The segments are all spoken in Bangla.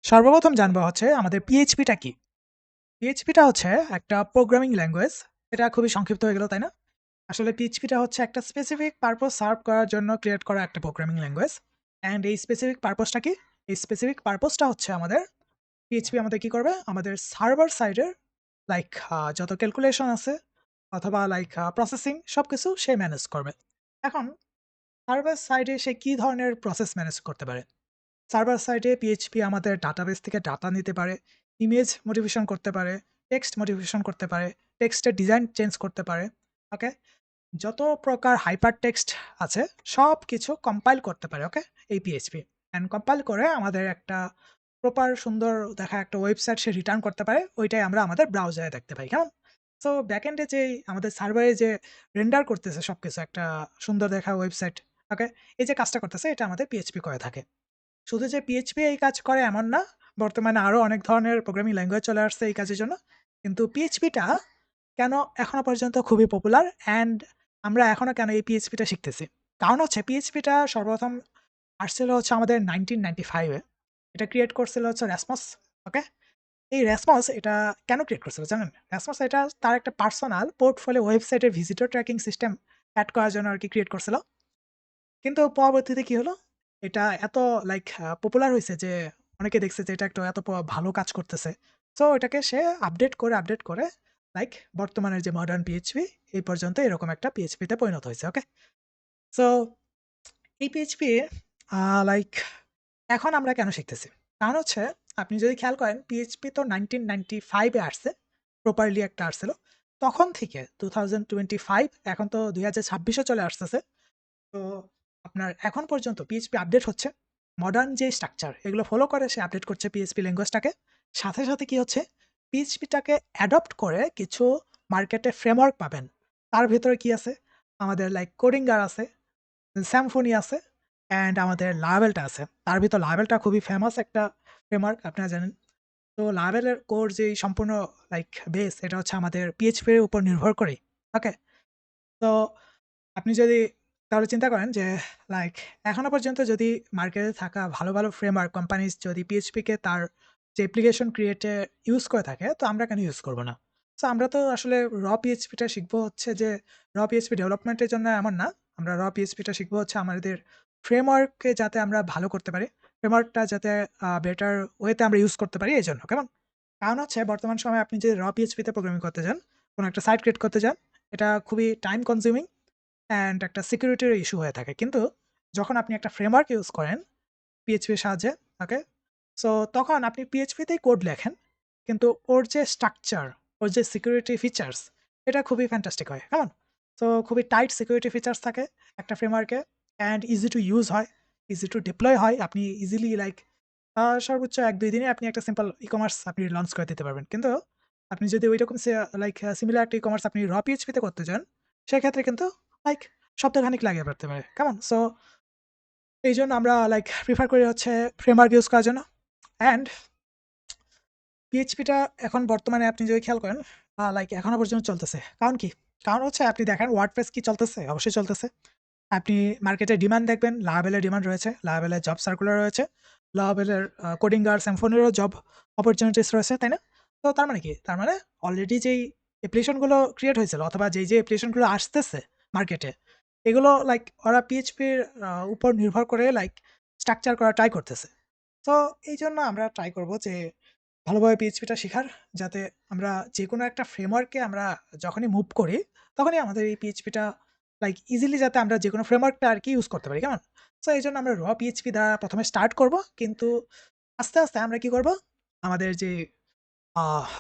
সর্বপ্রথম জানবো হচ্ছে আমাদের পিএইচপিটা কি? পিএইচপিটা হচ্ছে একটা প্রোগ্রামিং ল্যাঙ্গুয়েজ। এটা খুবই সংক্ষিপ্ত হয়ে গেল, তাই না? আসলে পিএইচপিটা হচ্ছে একটা স্পেসিফিক পারপোজ সার্ভ করার জন্য ক্রিয়েট করা একটা প্রোগ্রামিং ল্যাঙ্গুয়েজ। অ্যান্ড এই স্পেসিফিক পারপোজটা কি? এই স্পেসিফিক পারপোজটা হচ্ছে আমাদের পিএইচপি আমাদের কি করবে? আমাদের সার্ভার সাইডের লাইক যত ক্যালকুলেশন আছে অথবা লাইক প্রসেসিং সবকিছু সে ম্যানেজ করবে। এখন সার্ভার সাইডে সে কি ধরনের প্রসেস ম্যানেজ করতে পারে? সার্ভার সাইডে পিএইচপি আমাদের ডাটাবেস থেকে ডাটা নিতে পারে, ইমেজ মডিফিকেশন করতে পারে, টেক্সট মডিফিকেশন করতে পারে, টেক্সটের ডিজাইন চেঞ্জ করতে পারে। ওকে? যত প্রকার হাইপার টেক্সট আছে সব কিছু কম্পাইল করতে পারে। ওকে? এই পিএইচপি। অ্যান্ড কম্পাইল করে আমাদের একটা প্রপার সুন্দর দেখা একটা ওয়েবসাইট সে রিটার্ন করতে পারে। ওইটাই আমরা আমাদের ব্রাউজারে দেখতে পাই। কেমন? সো ব্যাকএন্ডে যেই আমাদের সার্ভারে যে রেন্ডার করতেছে সবকিছু একটা সুন্দর দেখা ওয়েবসাইট। ওকে? এই যে কাজটা করতেছে এটা আমাদের পিএইচপি করে থাকে। শুধু যে পিএইচপি এই কাজ করে এমন না। বর্তমানে আরো অনেক ধরনের প্রোগ্রামিং ল্যাঙ্গুয়েজ চলে আসছে এই কাজের জন্য। কিন্তু পিএইচপিটা কেন এখনো পর্যন্ত খুবই পপুলার অ্যান্ড আমরা এখনো কেন এই পিএইচপিটা শিখতেছি? কারণ হচ্ছে পিএইচপিটা সর্বপ্রথম আসছিল হচ্ছে আমাদের 1995 এ। এটা ক্রিয়েট করছিল হচ্ছে রাসমস। ওকে? এই রাসমস এটা কেন ক্রিয়েট করছিল জানেন? রাসমস এটা তার একটা পার্সোনাল পোর্টফোলিও ওয়েবসাইটের ভিজিটর ট্র্যাকিং সিস্টেম এড করার জন্য আরকি ক্রিয়েট করছিল। কিন্তু পরবর্তীতে কি হলো? এটা এত লাইক পপুলার হইছে যে অনেকে দেখছে যে এটা একটা এত ভালো কাজ করতেছে। সো এটাকে সে আপডেট করে লাইক বর্তমানের যে মডার্ন পিএইচপি এই পর্যন্ত এরকম একটা পিএইচপিতে পরিণত হইছে। ওকে? সো এই পিএইচপি লাইক এখন আমরা কেন শিখতেছি? কারণ হচ্ছে আপনি যদি খেয়াল করেন পিএইচপি তো 1995 এ আসছে। প্রপারলি একটা আসছিল। তখন থেকে 2025 এখন তো 2026 ও চলে আসতেছে। তো আপনার এখন পর্যন্ত পিএইচপি আপডেট হচ্ছে। মডার্ন যে স্ট্রাকচার এগুলো ফলো করে সে আপডেট করছে পিএইচপি ল্যাঙ্গুয়েজটাকে। সাথে কি হচ্ছে পিএইচপিটাকে অ্যাডপ্ট করে কিছু মার্কেটে ফ্রেমওয়ার্ক পাবেন। তার ভেতরে কি আছে? আমাদের লাইক কোডিঙ্গার আছে, স্যামফনি আছে অ্যান্ড আমাদের লারাভেলটা আছে। তার ভিতর লারাভেলটা খুবই ফেমাস একটা ফ্রেমওয়ার্ক আপনারা জানেন। তো লারাভেলের কোর যেই সম্পূর্ণ লাইক বেস এটা হচ্ছে আমাদের পিএইচপি এর উপর নির্ভর করেই। ওকে? তো আপনি যদি তাহলে চিন্তা করেন যে লাইক এখনো পর্যন্ত যদি মার্কেটে থাকা ভালো ফ্রেমওয়ার্ক কোম্পানিজ যদি পিএইচপিকে তার যে অ্যাপ্লিকেশন ক্রিয়েটে ইউজ করে থাকে, তো আমরা কেন ইউজ করব না? সো আমরা তো আসলে পিএইচপিটা শিখবো হচ্ছে যে পিএইচপি ডেভেলপমেন্টের জন্য এমন না। আমরা পিএইচপিটা শিখবো হচ্ছে আমাদের ফ্রেমওয়ার্ককে যাতে আমরা ভালো করতে পারি। ফ্রেমওয়ার্কটা যাতে বেটার ওয়েতে আমরা ইউজ করতে পারি এজন্য। কেমন? কারণ হচ্ছে বর্তমান সময়ে আপনি যদি পিএইচপিতে প্রোগ্রামিং করতে যান, কোন একটা সাইট ক্রিয়েট করতে যান, এটা খুবই টাইম কনজিউমিং অ্যান্ড একটা সিকিউরিটির ইস্যু হয়ে থাকে। কিন্তু যখন আপনি একটা ফ্রেমওয়ার্ক ইউজ করেন পিএইচপির সাহায্যে, ওকে? সো তখন আপনি পিএইচপিতেই কোড লেখেন। কিন্তু ওর যে স্ট্রাকচার, ওর যে সিকিউরিটি ফিচার্স এটা খুবই ফ্যান্টাস্টিক হয়। কেমন? সো খুবই টাইট সিকিউরিটি ফিচার্স থাকে একটা ফ্রেমওয়ার্কে অ্যান্ড ইজি টু ইউজ হয়, ইজি টু ডিপ্লয় হয়। আপনি ইজিলি লাইক সর্বোচ্চ ১-২ দিনে আপনি একটা সিম্পল ই-কমার্স আপনি লঞ্চ করে দিতে পারবেন। কিন্তু আপনি যদি ঐরকম লাইক সিমিলার একটা ই-কমার্স আপনি পিএইচপিতে করতে চান, সেক্ষেত্রে কিন্তু লাইক সপ্তাহখানেক লাগে পড়তে পারে। কেমন? সো এইজন্য আমরা লাইক প্রিফার করি হচ্ছে ফ্রেমওয়ার্ক ইউজ করার জন্য। অ্যান্ড পিএইচপিটা এখন বর্তমানে আপনি যদি খেয়াল করেন লাইক এখনো পর্যন্ত চলতেছে। কারণ কি? কারণ হচ্ছে আপনি দেখেন ওয়ার্ডপ্রেস কি চলতেছে? অবশ্যই চলতেছে। আপনি মার্কেটে ডিমান্ড দেখবেন, লারাভেলের ডিমান্ড রয়েছে, লারাভেলের জব সার্কুলার রয়েছে, লারাভেলের কোডিঙ্গার, সিম্ফনিরও জব অপরচুনিটিস রয়েছে, তাই না? তো তার মানে কি? তার মানে অলরেডি যেই অ্যাপ্লিকেশনগুলো ক্রিয়েট হয়েছিল অথবা যে অ্যাপ্লিকেশনগুলো আসতেছে মার্কেটে, এগুলো লাইক ওরা পিএইচপির উপর নির্ভর করে লাইক স্ট্রাকচার করার ট্রাই করতেছে। তো এইজন্য আমরা ট্রাই করব যে ভালোভাবে পিএইচপিটা শিখার, যাতে আমরা যেকোনো একটা ফ্রেমওয়ার্কে আমরা যখনই মুভ করি, তখনই আমাদের এই পিএইচপিটা লাইক ইজিলি যাতে আমরা যেকোনো ফ্রেমওয়ার্কটা আরকি ইউজ করতে পারি, কেমন? সো এইজন্য আমরা পিএইচপি দ্বারা ১ম এ স্টার্ট করব। কিন্তু আস্তে আমরা কি করব? আমাদের যে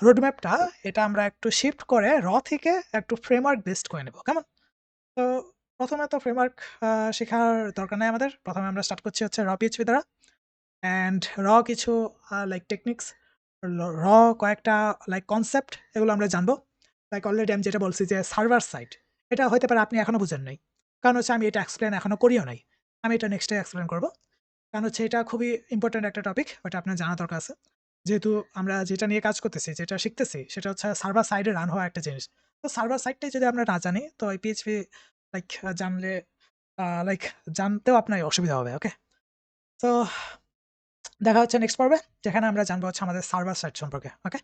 রোডম্যাপটা এটা আমরা একটু শিফট করে থেকে একটু ফ্রেমওয়ার্ক বেসড করে নেব, কেমন? তো ১ম এ তো ফ্রেমওয়ার্ক আ শেখার দরকার নাই আমাদের। ১ম এ আমরা স্টার্ট করছি হচ্ছে পিএইচপি দ্বারা। অ্যান্ড কিছু লাইক টেকনিক্স, র কয়েকটা লাইক কনসেপ্ট এগুলো আমরা জানবো। লাইক অলরেডি আমি যেটা বলছি যে সার্ভার সাইড, এটা হইতে পারে আপনি এখনো বুঝেন নাই। কারণ হচ্ছে আমি এটা এক্সপ্লেইন এখনো করিও নাই। আমি এটা নেক্সট ডে এক্সপ্লেইন করব। কারণ হচ্ছে এটা খুবই ইম্পোর্টেন্ট একটা টপিক। ওটা আপনার জানা দরকার আছে। যেহেতু আমরা যেটা নিয়ে কাজ করতেছি, যেটা শিখতেছি সেটা হচ্ছে সার্ভার সাইডে রান হওয়া একটা জিনিস। তো সার্ভার সাইডটাই যদি আমরা না জানি তো এই পিএইচপি লাইক জানলে লাইক জানতেও আপনার অসুবিধা হবে। ওকে? সো দেখা হচ্ছে নেক্সট পর্বে, যেখানে আমরা জানবো হচ্ছে আমাদের সার্ভার সাইড সম্পর্কে। ওকে।